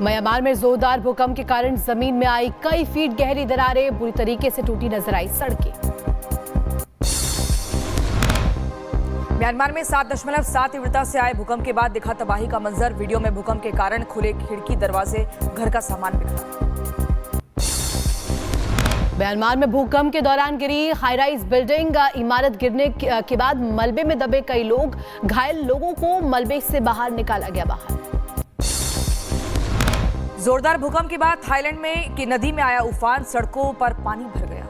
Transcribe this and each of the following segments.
Myanmar में जोरदार भूकंप के कारण जमीन में आई कई फीट गहरी दरारें, बुरी तरीके से टूटी नजर आई सड़कें। म्यांमार में 7.7 तीव्रता से आए भूकंप के बाद दिखा तबाही का मंजर। वीडियो में भूकंप के कारण खुले खिड़की, दरवाजे, घर का सामान बिखरा। म्यांमार में भूकंप के दौरान गिरी हाईराइज बिल्डिंग, इमारत गिरने के बाद मलबे में दबे कई लोग, घायल लोगों को मलबे से बाहर निकाला गया। जोरदार भूकंप के बाद थाईलैंड में की नदी में आया उफान, सड़कों पर पानी भर गया।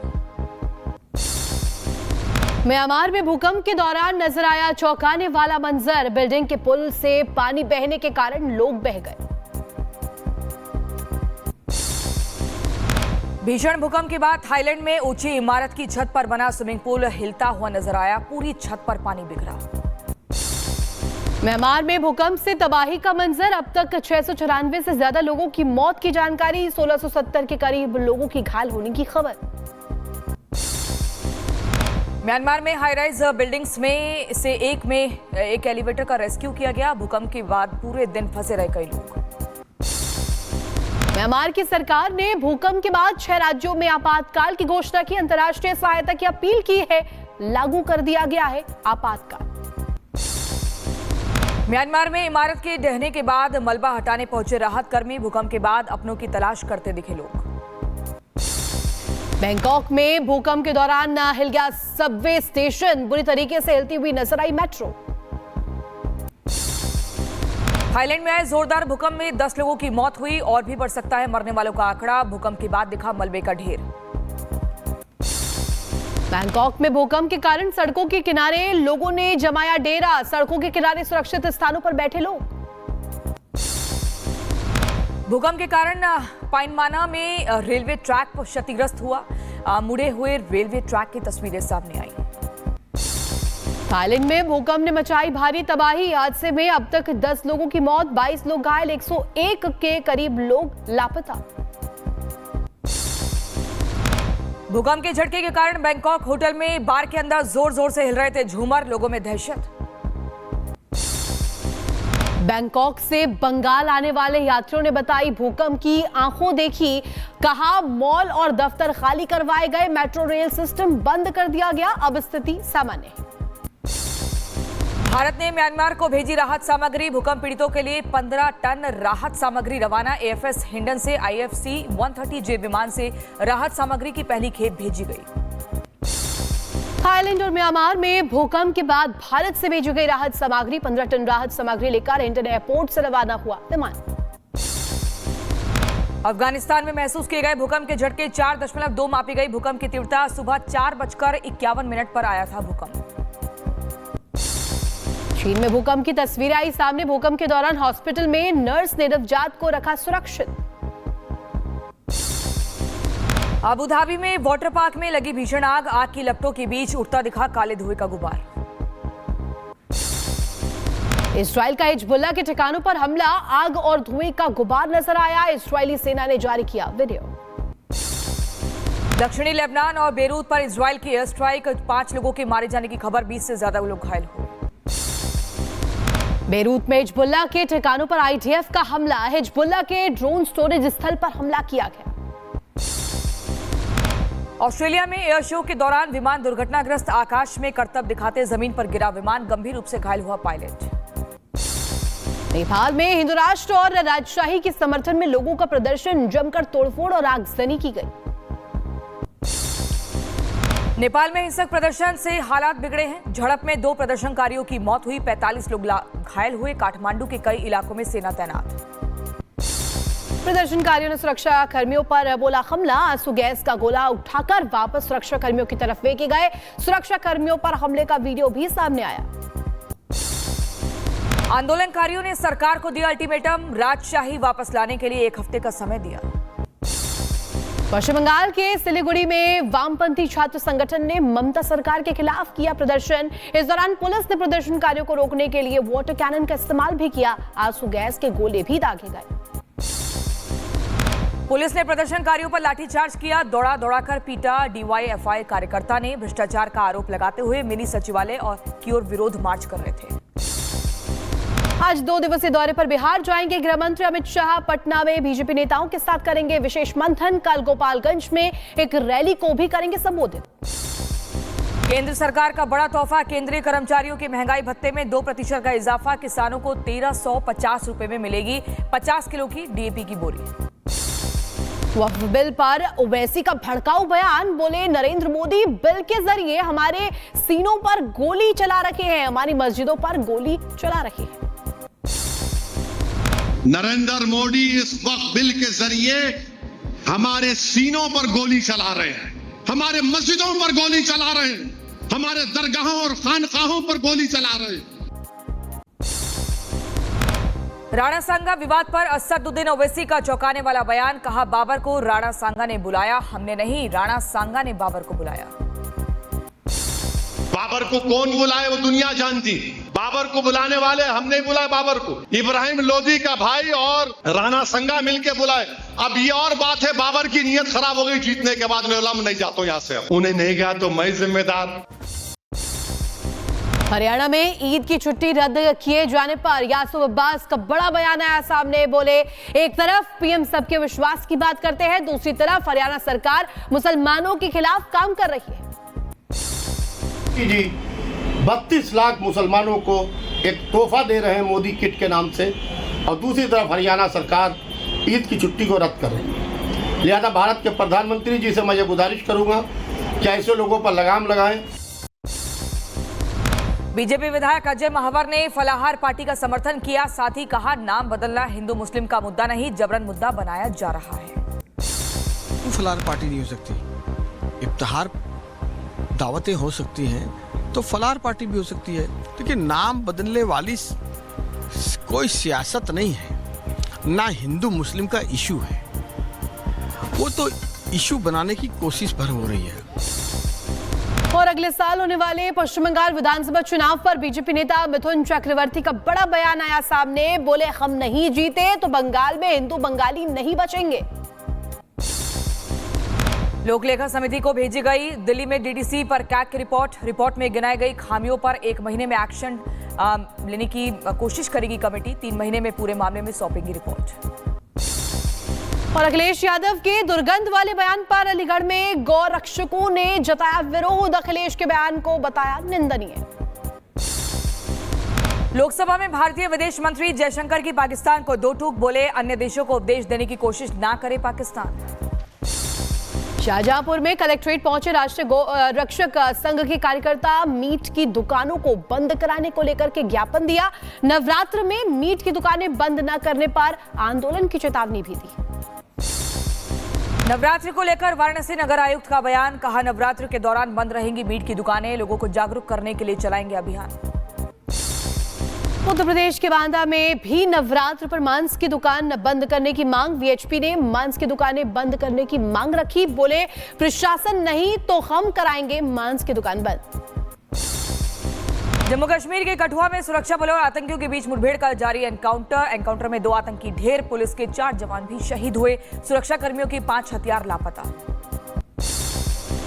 म्यांमार में भूकंप के दौरान नजर आया चौंकाने वाला मंजर, बिल्डिंग के पुल से पानी बहने के कारण लोग बह गए। भीषण भूकंप के बाद थाईलैंड में ऊंची इमारत की छत पर बना स्विमिंग पूल हिलता हुआ नजर आया, पूरी छत पर पानी बिखरा। म्यांमार में भूकंप से तबाही का मंजर, अब तक 694 से ज्यादा लोगों की मौत की जानकारी, 1670 के करीब लोगों की घायल होने की खबर। म्यांमार में हाईराइज बिल्डिंग्स में से एक एलिवेटर का रेस्क्यू किया गया। भूकंप के बाद पूरे दिन फंसे रहे कई लोग। म्यांमार की सरकार ने भूकंप के बाद 6 राज्यों में आपातकाल की घोषणा की, अंतर्राष्ट्रीय सहायता की अपील की है, लागू कर दिया गया है आपातकाल। म्यांमार में इमारत के ढहने के बाद मलबा हटाने पहुंचे राहत कर्मी, भूकंप के बाद अपनों की तलाश करते दिखे लोग। बैंकॉक में भूकंप के दौरान हिल गया सबवे स्टेशन, बुरी तरीके से हिलती हुई नजर आई मेट्रो। थाईलैंड में आए जोरदार भूकंप में 10 लोगों की मौत हुई, और भी बढ़ सकता है मरने वालों का आंकड़ा। भूकंप के बाद दिखा मलबे का ढेर। बैंकॉक में भूकंप के कारण सड़कों के किनारे लोगों ने जमाया डेरा, सड़कों के किनारे सुरक्षित स्थानों पर बैठे लोग। भूकंप के कारण पाइनमाना में रेलवे ट्रैक क्षतिग्रस्त हुआ, मुड़े हुए रेलवे ट्रैक की तस्वीरें सामने आई। थाईलैंड में भूकंप ने मचाई भारी तबाही, हादसे में अब तक 10 लोगों की मौत, 22 लोग घायल, 101 के करीब लोग लापता। भूकंप के झटके के कारण बैंकॉक होटल में बार के अंदर जोर जोर से हिल रहे थे झूमर, लोगों में दहशत। बैंकॉक से बंगाल आने वाले यात्रियों ने बताई भूकंप की आंखों देखी, कहा मॉल और दफ्तर खाली करवाए गए, मेट्रो रेल सिस्टम बंद कर दिया गया, अब स्थिति सामान्य है। भारत ने म्यांमार को भेजी राहत सामग्री, भूकंप पीड़ितों के लिए 15 टन राहत सामग्री रवाना। एएफएस हिंडन से IFC 130J विमान से राहत सामग्री की पहली खेप भेजी गई। थाईलैंड और म्यांमार में भूकंप के बाद भारत से भेजी गई राहत सामग्री, 15 टन राहत सामग्री लेकर हिंडन एयरपोर्ट से रवाना हुआ विमान। अफगानिस्तान में महसूस किए गए भूकंप के झटके, 4.2 मापी गई भूकंप की तीव्रता। सुबह 4:51 पर आया था भूकंप। चीन में भूकंप की तस्वीरें आई सामने, भूकंप के दौरान हॉस्पिटल में नर्स ने नवजात को रखा सुरक्षित। अबू धाबी में वाटर पार्क में लगी भीषण आग, आग की लपटों के बीच उठता दिखा काले धुएं का गुबार। इस्राइल का हिजबुल्लाह के ठिकानों पर हमला, आग और धुएं का गुबार नजर आया, इस्राइली सेना ने जारी किया वीडियो। दक्षिणी लेबनान और बेरूत पर इजराइल की एयर स्ट्राइक, 5 लोगों के मारे जाने की खबर, 20 से ज्यादा लोग घायल हुए। बेरूत में हिजबुल्लाह के ठिकानों पर IDF का हमला, हिजबुल्लाह के ड्रोन स्टोरेज स्थल पर हमला किया गया। ऑस्ट्रेलिया में एयर शो के दौरान विमान दुर्घटनाग्रस्त, आकाश में करतब दिखाते जमीन पर गिरा विमान, गंभीर रूप से घायल हुआ पायलट। नेपाल में हिंदू राष्ट्र और राजशाही के समर्थन में लोगों का प्रदर्शन, जमकर तोड़फोड़ और आगजनी की गई। नेपाल में हिंसक प्रदर्शन से हालात बिगड़े हैं, झड़प में 2 प्रदर्शनकारियों की मौत हुई, 45 लोग घायल हुए। काठमांडू के कई इलाकों में सेना तैनात। प्रदर्शनकारियों ने सुरक्षा कर्मियों पर बोला हमला, आंसू गैस का गोला उठाकर वापस सुरक्षा कर्मियों की तरफ फेंके गए। सुरक्षा कर्मियों पर हमले का वीडियो भी सामने आया। आंदोलनकारियों ने सरकार को दिया अल्टीमेटम, राजशाही वापस लाने के लिए 1 हफ्ते का समय दिया। पश्चिम बंगाल के सिलीगुड़ी में वामपंथी छात्र संगठन ने ममता सरकार के खिलाफ किया प्रदर्शन। इस दौरान पुलिस ने प्रदर्शनकारियों को रोकने के लिए वाटर कैनन का इस्तेमाल भी किया, आंसू गैस के गोले भी दागे गए। पुलिस ने प्रदर्शनकारियों पर लाठीचार्ज किया, दौड़ा दौड़ाकर पीटा। DYFI कार्यकर्ता ने भ्रष्टाचार का आरोप लगाते हुए मिनी सचिवालय और की ओर विरोध मार्च कर रहे थे। आज 2 दिवसीय दौरे पर बिहार जाएंगे गृह मंत्री अमित शाह। पटना में बीजेपी नेताओं के साथ करेंगे विशेष मंथन। कल गोपालगंज में एक रैली को भी करेंगे संबोधित। केंद्र सरकार का बड़ा तोहफा, केंद्रीय कर्मचारियों के महंगाई भत्ते में 2% का इजाफा। किसानों को 1350 रुपए में मिलेगी 50 किलो की डीएपी की बोरी। वक्फ बिल पर ओवैसी का भड़काऊ बयान, बोले नरेंद्र मोदी बिल के जरिए हमारे सीनों पर गोली चला रखे हैं, हमारी मस्जिदों पर गोली चला रहे हैं। नरेंद्र मोदी इस वक्फ बिल के जरिए हमारे सीनों पर गोली चला रहे हैं, हमारे मस्जिदों पर गोली चला रहे हैं, हमारे दरगाहों और खानकाहों पर गोली चला रहे हैं। राणा सांगा विवाद पर असदुद्दीन ओवैसी का चौंकाने वाला बयान, कहा बाबर को राणा सांगा ने बुलाया, हमने नहीं, राणा सांगा ने बाबर को बुलाया। बाबर को कौन बुलाए वो दुनिया जानती, बाबर को बुलाने वाले हम नहीं बुलाए बाबर को, इब्राहिम लोदी का भाई और राणा सांगा मिलके बुलाए। अब ये और बात है बाबर की नीयत खराब हो गई जीतने के बाद, मैं नहीं जाता हूं यहां से, उन्हें नहीं गया तो मैं जिम्मेदार। हरियाणा में ईद की छुट्टी रद्द किए जाने पर यासूफ अब्बास का बड़ा बयान आया सामने। बोले एक तरफ पीएम सबके विश्वास की बात करते हैं, दूसरी तरफ हरियाणा सरकार मुसलमानों के खिलाफ काम कर रही है। जी 32 लाख मुसलमानों को एक तोहफा दे रहे हैं मोदी किट के नाम से, और दूसरी तरफ हरियाणा सरकार ईद की छुट्टी को रद्द कर रही है। लिहाजा भारत के प्रधानमंत्री जी से मैं ये गुजारिश करूंगा कि ऐसे लोगों पर लगाम लगाएं। बीजेपी विधायक अजय महावर ने फलाहार पार्टी का समर्थन किया, साथ ही कहा नाम बदलना हिंदू मुस्लिम का मुद्दा नहीं, जबरन मुद्दा बनाया जा रहा है। फलाहार पार्टी नहीं हो सकती, इफ्तिहार दावतें हो सकती हैं तो फलाहार पार्टी भी हो सकती है, लेकिन नाम बदलने वाली कोई सियासत नहीं है, ना हिंदू मुस्लिम का इशू है, वो तो इशू बनाने की कोशिश भर हो रही है। और अगले साल होने वाले पश्चिम बंगाल विधानसभा चुनाव पर बीजेपी नेता मिथुन चक्रवर्ती का बड़ा बयान आया सामने। बोले हम नहीं जीते तो बंगाल में हिंदू बंगाली नहीं बचेंगे। लोक लेखा समिति को भेजी गई दिल्ली में डीडीसी पर कैग की रिपोर्ट में गिनाई गई खामियों पर 1 महीने में एक्शन लेने की कोशिश करेगी कमेटी, 3 महीने में पूरे मामले में सौंपेगी रिपोर्ट। और अखिलेश यादव के दुर्गंध वाले बयान पर अलीगढ़ में गौ रक्षकों ने जताया विरोध, अखिलेश के बयान को बताया निंदनीय। लोकसभा में भारतीय विदेश मंत्री जयशंकर की पाकिस्तान को दो टूक, बोले अन्य देशों को उपदेश देने की कोशिश ना करे पाकिस्तान। शाहजहांपुर में कलेक्ट्रेट पहुंचे राष्ट्रीय गौ रक्षक संघ के कार्यकर्ता, मीट की दुकानों को बंद कराने को लेकर के ज्ञापन दिया। नवरात्र में मीट की दुकानें बंद न करने पर आंदोलन की चेतावनी भी दी। नवरात्रि को लेकर वाराणसी नगर आयुक्त का बयान, कहा नवरात्र के दौरान बंद रहेंगी मीट की दुकानें, लोगों को जागरूक करने के लिए चलाएंगे अभियान। उत्तर प्रदेश के बांदा में भी नवरात्र पर मांस की दुकान बंद करने की मांग, वीएचपी ने मांस की दुकानें बंद करने की मांग रखी। बोले प्रशासन नहीं तो हम कराएंगे मांस की दुकान बंद। जम्मू कश्मीर के कठुआ में सुरक्षा बलों और आतंकियों के बीच मुठभेड़ का जारी एनकाउंटर में 2 आतंकी ढेर, पुलिस के 4 जवान भी शहीद हुए, सुरक्षा कर्मियों के 5 हथियार लापता।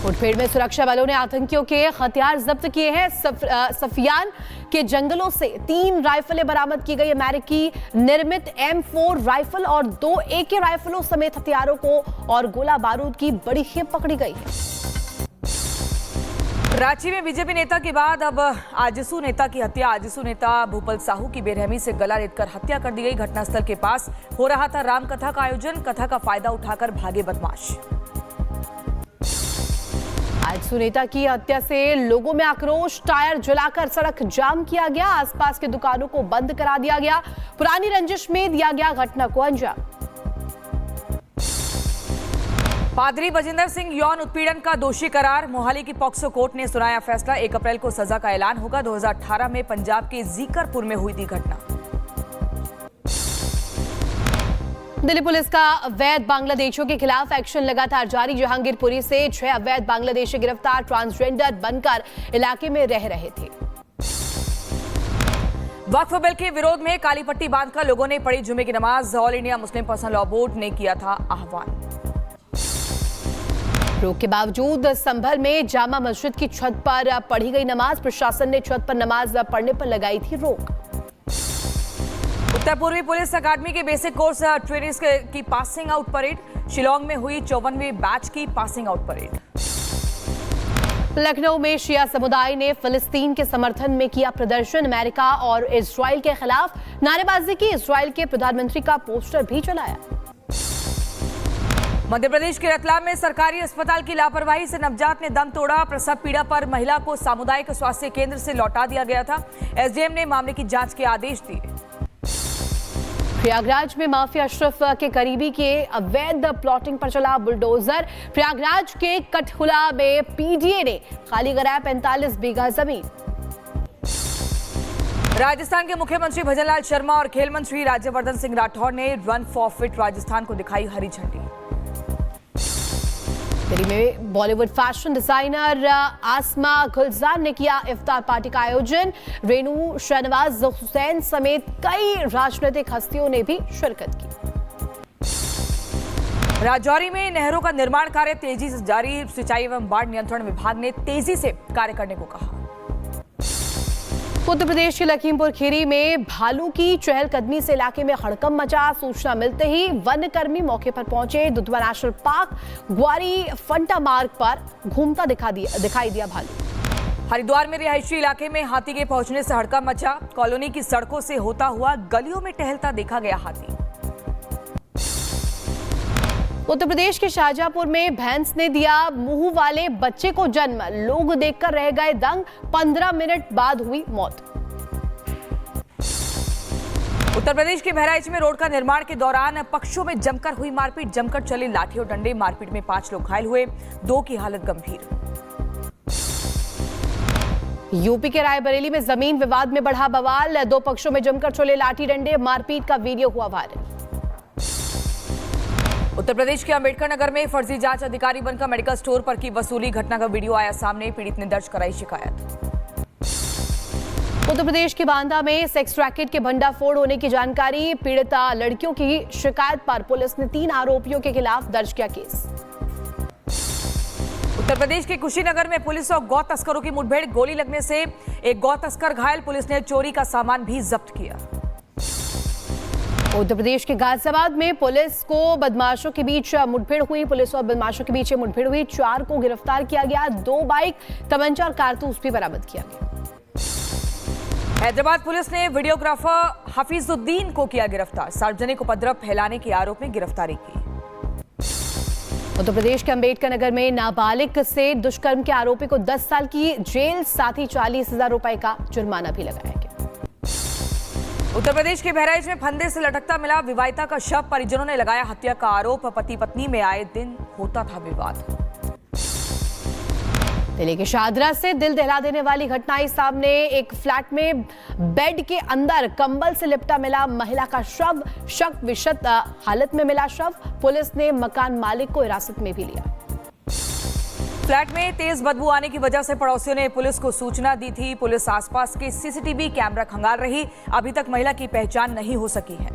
मुठभेड़ में सुरक्षा बलों ने आतंकियों के हथियार जब्त किए हैं। सफियान के जंगलों से 3 राइफलें बरामद की गई, अमेरिकी निर्मित M4 राइफल और 2 AK राइफलों समेत हथियारों को और गोला बारूद की बड़ी खेप पकड़ी गई है। रांची में बीजेपी नेता के बाद अब आजसू नेता की हत्या, आजसू नेता भूपल साहू की बेरहमी से गला रेतकर हत्या कर दी गई। घटनास्थल के पास हो रहा था राम कथा का आयोजन, कथा का फायदा उठाकर भागे बदमाश। आजसू नेता की हत्या से लोगों में आक्रोश, टायर जलाकर सड़क जाम किया गया, आसपास की दुकानों को बंद करा दिया गया, पुरानी रंजिश में दिया गया घटना को अंजाम। पादरी बजिंदर सिंह यौन उत्पीड़न का दोषी करार, मोहाली की पॉक्सो कोर्ट ने सुनाया फैसला, 1 अप्रैल को सजा का ऐलान होगा। 2018 में पंजाब के जीकरपुर में हुई थी घटना। दिल्ली पुलिस का अवैध बांग्लादेशियों के खिलाफ एक्शन लगातार जारी। जहांगीरपुरी से 6 अवैध बांग्लादेशी गिरफ्तार, ट्रांसजेंडर बनकर इलाके में रह रहे थे। वक्फ बिल के विरोध में कालीपट्टी बांधकर लोगों ने पढ़ी जुमे की नमाज, all India Muslim personal law board ने किया था आह्वान। रोक के बावजूद संभल में जामा मस्जिद की छत पर पढ़ी गई नमाज, प्रशासन ने छत पर नमाज पढ़ने पर लगाई थी रोक। उत्तर पूर्वी पुलिस अकादमी के बेसिक कोर्स ट्रेनिंग्स की पासिंग आउट परेड। शिलोंग में हुई 54वें बैच की पासिंग आउट परेड। लखनऊ में शिया समुदाय ने फिलिस्तीन के समर्थन में किया प्रदर्शन। अमेरिका और इजराइल के खिलाफ नारेबाजी की। इजराइल के प्रधानमंत्री का पोस्टर भी जलाया। मध्य प्रदेश के रतलाम में सरकारी अस्पताल की लापरवाही से नवजात ने दम तोड़ा। प्रसव पीड़ा पर महिला को सामुदायिक स्वास्थ्य केंद्र से लौटा दिया गया था। एसडीएम ने मामले की जांच के आदेश दिए। प्रयागराज में माफिया अशरफ के करीबी के अवैध प्लॉटिंग पर चला बुलडोजर। प्रयागराज के कठहुला में पीडीए ने खाली कराया 45 बीघा जमीन। राजस्थान के मुख्यमंत्री भजनलाल शर्मा और खेल मंत्री राज्यवर्धन सिंह राठौर ने रन फॉर फिट राजस्थान को दिखाई हरी झंडी। दिल्ली में बॉलीवुड फैशन डिजाइनर आसमा गुलजार ने किया इफ्तार पार्टी का आयोजन। रेनू शहनवाज हुसैन समेत कई राजनीतिक हस्तियों ने भी शिरकत की। राजौरी में नहरों का निर्माण कार्य तेजी से जारी। सिंचाई एवं बाढ़ नियंत्रण विभाग ने तेजी से कार्य करने को कहा। उत्तर प्रदेश के लखीमपुर खीरी में भालू की चहलकदमी से इलाके में हड़कंप मचा। सूचना मिलते ही वनकर्मी मौके पर पहुंचे। Dudhwa national park Gwari Fanta मार्ग पर घूमता दिखाई दिया भालू। हरिद्वार में रिहायशी इलाके में हाथी के पहुंचने से हड़कंप मचा। कॉलोनी की सड़कों से होता हुआ गलियों में टहलता देखा गया हाथी। उत्तर प्रदेश के शाहजहांपुर में भैंस ने दिया मुंह वाले बच्चे को जन्म। लोग देखकर रह गए दंग। 15 मिनट बाद हुई मौत। उत्तर प्रदेश के बहराइच में रोड का निर्माण के दौरान पक्षों में जमकर हुई मारपीट। जमकर चले लाठी और डंडे। मारपीट में 5 लोग घायल हुए, 2 की हालत गंभीर। यूपी के रायबरेली में जमीन विवाद में बढ़ा बवाल। 2 पक्षों में जमकर चले लाठी डंडे। मारपीट का वीडियो हुआ वायरल। उत्तर प्रदेश के अंबेडकर नगर में फर्जी जांच अधिकारी बनकर मेडिकल स्टोर पर की वसूली। घटना का वीडियो आया सामने। पीड़ित ने दर्ज कराई शिकायत। उत्तर प्रदेश के बांदा में सेक्स रैकेट के भंडाफोड़ होने की जानकारी। पीड़िता लड़कियों की शिकायत पर पुलिस ने 3 आरोपियों के खिलाफ दर्ज किया केस। उत्तर प्रदेश के कुशीनगर में पुलिस और गौ तस्करों की मुठभेड़। गोली लगने से एक गौ तस्कर घायल। पुलिस ने चोरी का सामान भी जब्त किया। उत्तर प्रदेश के गाजियाबाद में पुलिस को बदमाशों के बीच मुठभेड़ हुई। पुलिस और बदमाशों के बीच मुठभेड़ हुई। 4 को गिरफ्तार किया गया। 2 बाइक, तमंचा और कारतूस भी बरामद किया गया। हैदराबाद पुलिस ने वीडियोग्राफर हफीजुद्दीन को किया गिरफ्तार। सार्वजनिक उपद्रव फैलाने के आरोप में गिरफ्तारी की। उत्तर प्रदेश के अंबेडकर नगर में नाबालिग से दुष्कर्म के आरोपी को 10 साल की जेल, साथ ही 40,000 रुपए का जुर्माना भी लगाया गया। उत्तर प्रदेश के बहराइच में फंदे से लटकता मिला विवाहिता का शव। परिजनों ने लगाया हत्या का आरोप। पति पत्नी में आए दिन होता था विवाद। दिल्ली के शाहदरा से दिल दहला देने वाली घटना आई सामने। एक फ्लैट में बेड के अंदर कंबल से लिपटा मिला महिला का शव। शक विशत हालत में मिला शव। पुलिस ने मकान मालिक को हिरासत में भी लिया। फ्लैट में तेज बदबू आने की वजह से पड़ोसियों ने पुलिस को सूचना दी थी। पुलिस आसपास के सीसीटीवी कैमरा खंगाल रही। अभी तक महिला की पहचान नहीं हो सकी है।